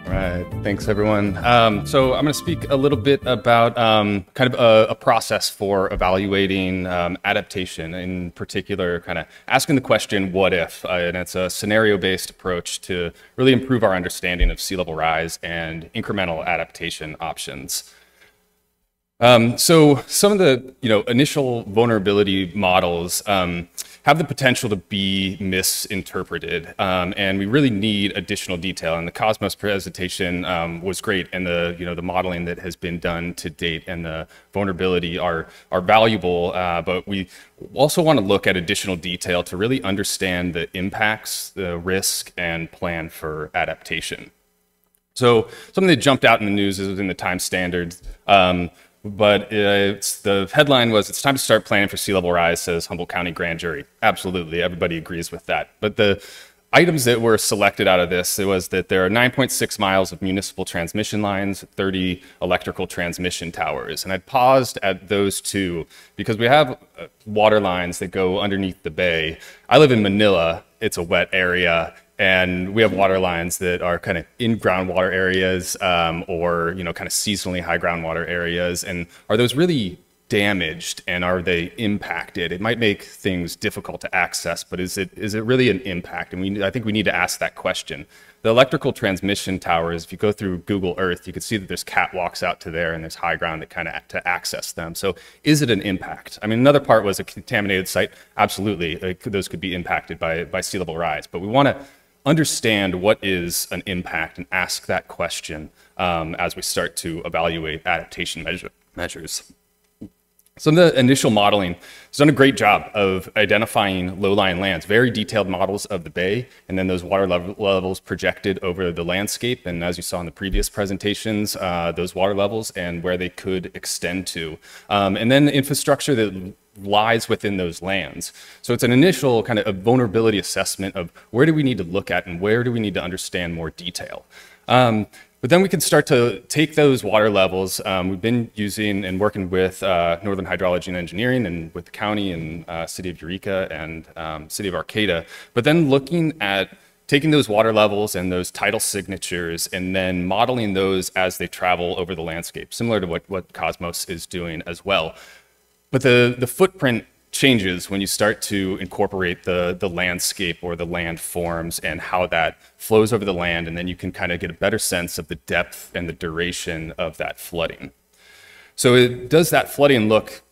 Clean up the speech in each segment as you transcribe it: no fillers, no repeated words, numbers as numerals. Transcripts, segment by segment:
All right, thanks everyone. So I'm going to speak a little bit about kind of a process for evaluating adaptation, in particular kind of asking the question, what if? And it's a scenario-based approach to really improve our understanding of sea level rise and incremental adaptation options. So some of the initial vulnerability models have the potential to be misinterpreted, and we really need additional detail. And the Cosmos presentation was great, and the modeling that has been done to date and the vulnerability are valuable. But we also want to look at additional detail to really understand the impacts, the risk, and plan for adaptation. So something that jumped out in the news is in the Time Standards. But the headline was, "It's time to start planning for sea level rise," says Humboldt County Grand Jury. Absolutely, everybody agrees with that. But the items that were selected out of this, it was that there are 9.6 miles of municipal transmission lines, 30 electrical transmission towers. And I paused at those two because we have water lines that go underneath the bay. I live in Manila, it's a wet area. And we have water lines that are kind of in groundwater areas or kind of seasonally high groundwater areas. And are those really damaged and are they impacted? It might make things difficult to access, but is it really an impact? And I think we need to ask that question. The electrical transmission towers, if you go through Google Earth, you can see that there's catwalks out to there and there's high ground that kind of to access them. So is it an impact? I mean, another part was a contaminated site. Absolutely, those could be impacted by sea level rise, but we want to understand what is an impact and ask that question as we start to evaluate adaptation measures. Some of the initial modeling has done a great job of identifying low-lying lands, very detailed models of the bay, and then those water levels projected over the landscape. And as you saw in the previous presentations, those water levels and where they could extend to. And then infrastructure that lies within those lands. So it's an initial kind of a vulnerability assessment of where do we need to look at and where do we need to understand more detail. But then we can start to take those water levels. We've been using and working with Northern Hydrology and Engineering and with the county and City of Eureka and City of Arcata, but then looking at taking those water levels and those tidal signatures and then modeling those as they travel over the landscape, similar to what Cosmos is doing as well. But the footprint changes when you start to incorporate the landscape or the land forms and how that flows over the land, and then you can kind of get a better sense of the depth and the duration of that flooding. So does that flooding look,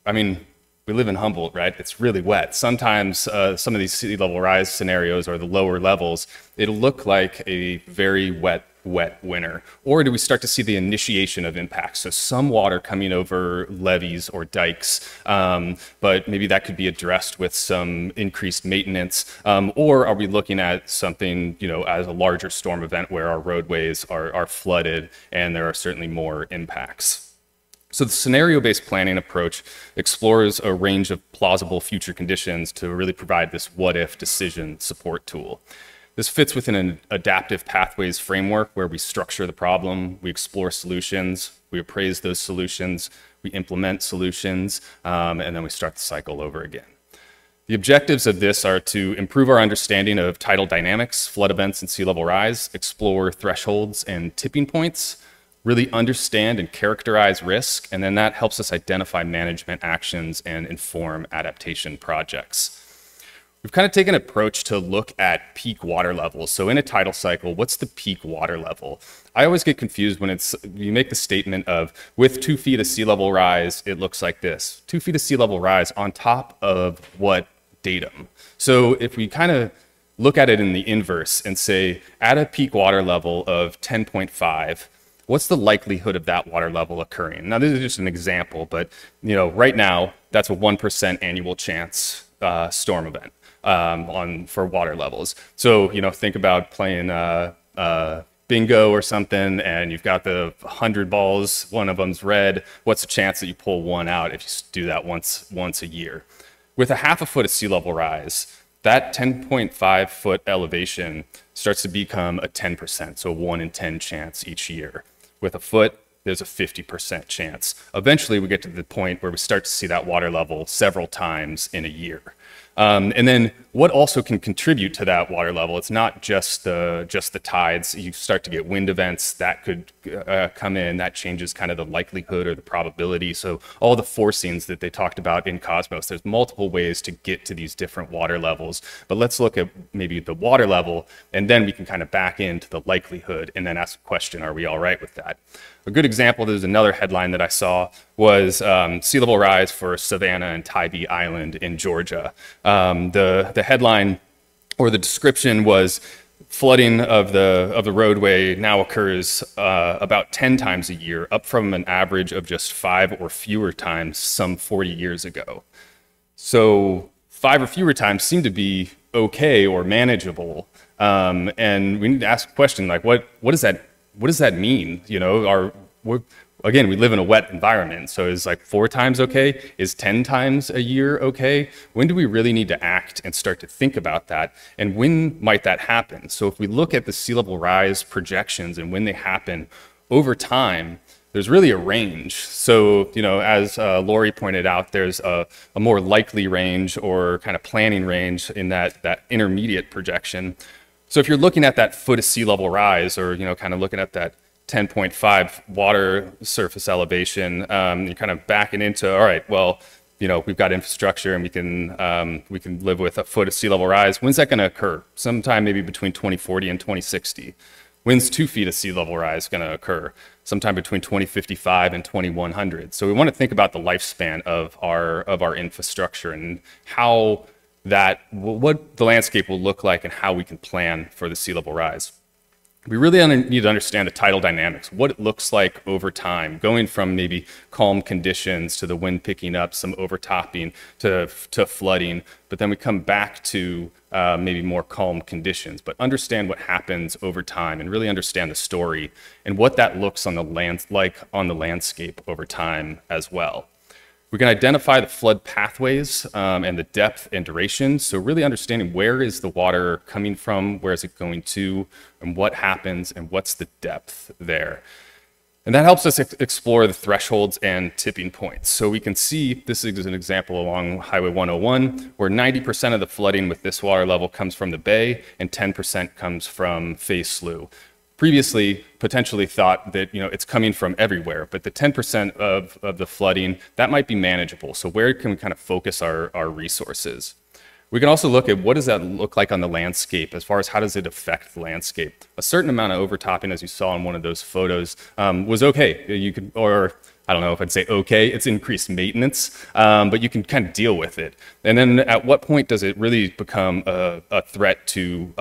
I mean, we live in Humboldt, right? It's really wet. Sometimes some of these sea level rise scenarios or the lower levels, it'll look like a very wet winter. Or do we start to see the initiation of impacts? So some water coming over levees or dikes, but maybe that could be addressed with some increased maintenance. Or are we looking at something, as a larger storm event where our roadways are flooded and there are certainly more impacts? So the scenario-based planning approach explores a range of plausible future conditions to really provide this what-if decision support tool. This fits within an adaptive pathways framework where we structure the problem, we explore solutions, we appraise those solutions, we implement solutions, and then we start the cycle over again. The objectives of this are to improve our understanding of tidal dynamics, flood events, and sea level rise, explore thresholds and tipping points, really understand and characterize risk, and then that helps us identify management actions and inform adaptation projects. We've kind of taken an approach to look at peak water levels. So in a tidal cycle, what's the peak water level? I always get confused when you make the statement of, with 2 feet of sea level rise, it looks like this. 2 feet of sea level rise on top of what datum? So if we kind of look at it in the inverse and say, at a peak water level of 10.5, what's the likelihood of that water level occurring? Now, this is just an example, but right now, that's a 1% annual chance storm event for water levels. So, think about playing bingo or something, and you've got the 100 balls, one of them's red. What's the chance that you pull one out if you do that once a year? With a half a foot of sea level rise, that 10.5 foot elevation starts to become a 10%, so 1 in 10 chance each year. With a foot, there's a 50% chance. Eventually, we get to the point where we start to see that water level several times in a year. And then what also can contribute to that water level? It's not just the tides. You start to get wind events that could come in. That changes kind of the likelihood or the probability. So all the forcings that they talked about in Cosmos, there's multiple ways to get to these different water levels. But let's look at maybe the water level, and then we can kind of back into the likelihood and then ask the question, are we all right with that? A good example, there's another headline that I saw, was sea level rise for Savannah and Tybee Island in Georgia. The headline or the description was flooding of the roadway now occurs about 10 times a year, up from an average of just 5 or fewer times some 40 years ago. So 5 or fewer times seem to be okay or manageable. And we need to ask a question like, what does that mean? You know, again, we live in a wet environment, so is like 4 times okay? Is 10 times a year okay? When do we really need to act and start to think about that? And when might that happen? So if we look at the sea level rise projections and when they happen over time, there's really a range. So, you know, as Lori pointed out, there's a more likely range or kind of planning range in that intermediate projection. So if you're looking at that foot of sea level rise, or, you know, kind of looking at that 10.5 water surface elevation, you're kind of backing into, all right, well, you know, we've got infrastructure and we can live with a foot of sea level rise. When's that going to occur? Sometime maybe between 2040 and 2060. When's 2 feet of sea level rise going to occur? Sometime between 2055 and 2100. So we want to think about the lifespan of our infrastructure and how what the landscape will look like and how we can plan for the sea level rise. We really need to understand the tidal dynamics, what it looks like over time, going from maybe calm conditions to the wind picking up, some overtopping to flooding, but then we come back to maybe more calm conditions, but understand what happens over time and really understand the story and what that looks on the landscape over time as well. We can identify the flood pathways and the depth and duration. So really understanding where is the water coming from, where is it going to, and what happens, and what's the depth there. And that helps us explore the thresholds and tipping points. So we can see, this is an example along Highway 101, where 90% of the flooding with this water level comes from the bay and 10% comes from Phase Slough. Previously potentially thought that, you know, it's coming from everywhere, but the 10% of the flooding, that might be manageable. So where can we kind of focus our resources? We can also look at what does that look like on the landscape as far as how does it affect the landscape. A certain amount of overtopping, as you saw in one of those photos, was okay. You could, or I don't know if I'd say okay, it's increased maintenance, but you can kind of deal with it. And then at what point does it really become a threat to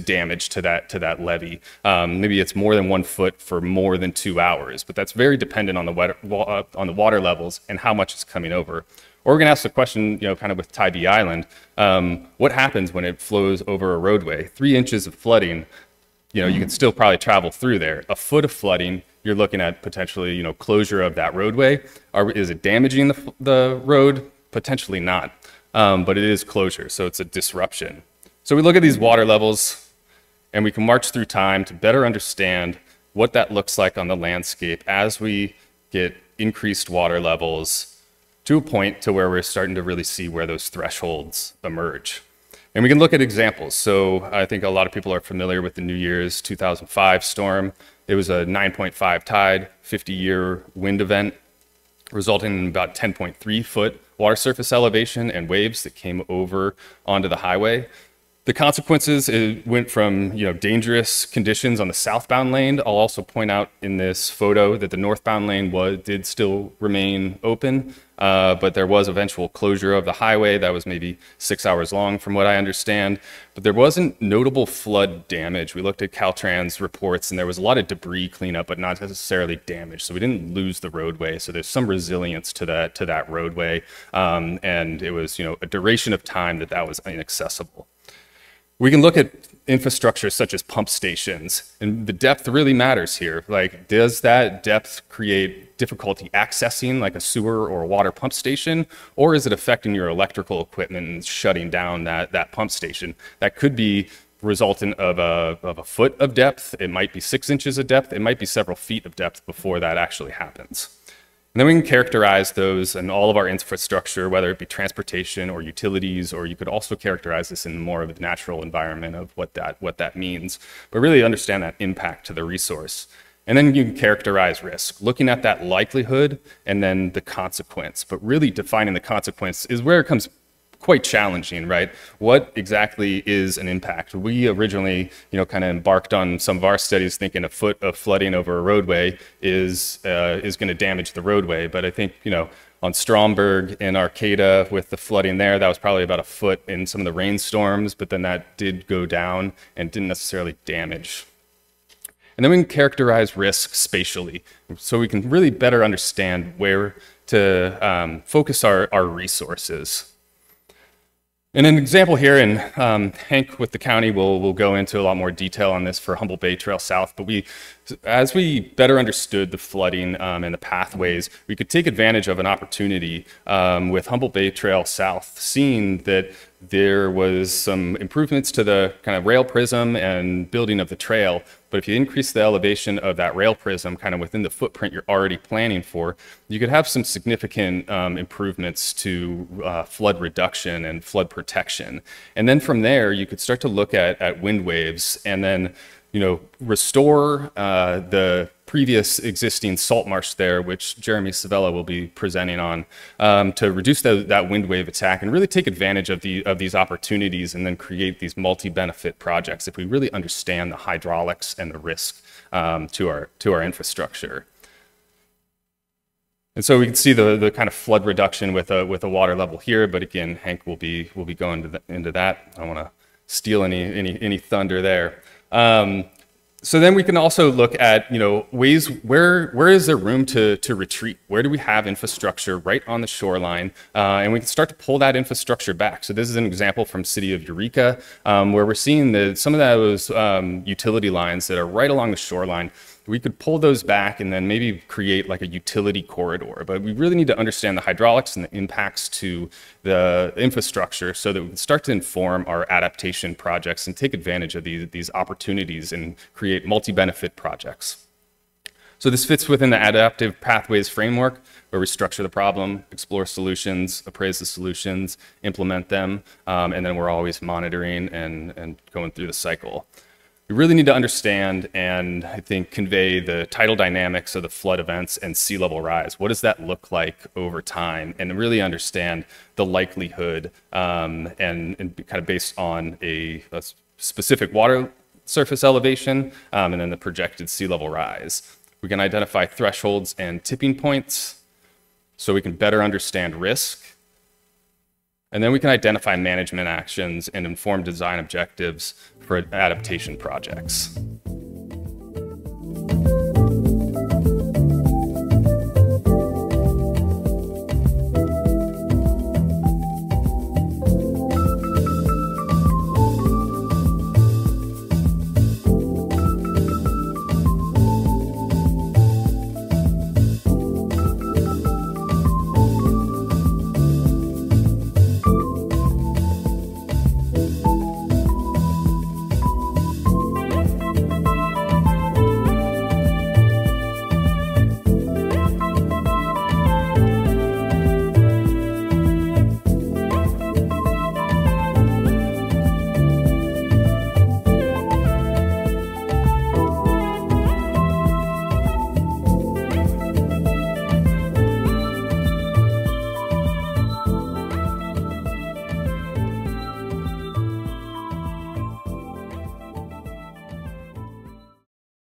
damage to that levee? Maybe it's more than 1 foot for more than 2 hours, but that's very dependent on the water levels and how much is coming over. Or we're gonna ask the question, you know, kind of with Tybee Island, what happens when it flows over a roadway? 3 inches of flooding, you know, you can still probably travel through there. A foot of flooding, you're looking at potentially, you know, closure of that roadway. Is it damaging the road? Potentially not, but it is closure, so it's a disruption. So we look at these water levels and we can march through time to better understand what that looks like on the landscape as we get increased water levels to a point to where we're starting to really see where those thresholds emerge. And we can look at examples. So I think a lot of people are familiar with the New Year's 2005 storm. It was a 9.5 tide, 50-year wind event, resulting in about 10.3 foot water surface elevation and waves that came over onto the highway. The consequences, it went from, you know, dangerous conditions on the southbound lane. I'll also point out in this photo that the northbound lane did still remain open, but there was eventual closure of the highway. That was maybe 6 hours long from what I understand, but there wasn't notable flood damage. We looked at Caltrans reports and there was a lot of debris cleanup, but not necessarily damage. So we didn't lose the roadway. So there's some resilience to that roadway. And it was, you know, a duration of time that was inaccessible. We can look at infrastructure such as pump stations, and the depth really matters here. Like, does that depth create difficulty accessing like a sewer or a water pump station, or is it affecting your electrical equipment and shutting down that pump station? That could be resultant of a foot of depth. It might be 6 inches of depth. It might be several feet of depth before that actually happens. And then we can characterize those and all of our infrastructure, whether it be transportation or utilities, or you could also characterize this in more of a natural environment of what that means, but really understand that impact to the resource. And then you can characterize risk, looking at that likelihood and then the consequence, but really defining the consequence is where it comes quite challenging, right? What exactly is an impact? We originally, kind of embarked on some of our studies thinking a foot of flooding over a roadway is going to damage the roadway. But I think, on Stromberg in Arcata with the flooding there, that was probably about a foot in some of the rainstorms, but then that did go down and didn't necessarily damage. And then we can characterize risk spatially, so we can really better understand where to focus our resources. And an example here, and Hank with the county will go into a lot more detail on this for Humboldt Bay Trail South, but as we better understood the flooding and the pathways, we could take advantage of an opportunity with Humboldt Bay Trail South, seeing that there was some improvements to the kind of rail prism and building of the trail. But if you increase the elevation of that rail prism kind of within the footprint you're already planning for, you could have some significant improvements to flood reduction and flood protection. And then from there, you could start to look at wind waves and then restore the previous existing salt marsh there, which Jeremy Savella will be presenting on, to reduce that wind wave attack and really take advantage of these opportunities and then create these multi-benefit projects if we really understand the hydraulics and the risk to our infrastructure. And so we can see the kind of flood reduction with a water level here, but again, Hank will be going into that. I don't want to steal any thunder there. So then we can also look at, ways where is there room to retreat? Where do we have infrastructure right on the shoreline? And we can start to pull that infrastructure back. So this is an example from City of Eureka, where we're seeing that some of those utility lines that are right along the shoreline, we could pull those back and then maybe create like a utility corridor. But we really need to understand the hydraulics and the impacts to the infrastructure so that we can start to inform our adaptation projects and take advantage of these opportunities and create multi-benefit projects. So this fits within the adaptive pathways framework, where we structure the problem, explore solutions, appraise the solutions, implement them, and then we're always monitoring and going through the cycle. We really need to understand and I think convey the tidal dynamics of the flood events and sea level rise. What does that look like over time? And really understand the likelihood and kind of based on a specific water surface elevation and then the projected sea level rise. We can identify thresholds and tipping points so we can better understand risk. And then we can identify management actions and inform design objectives for adaptation projects.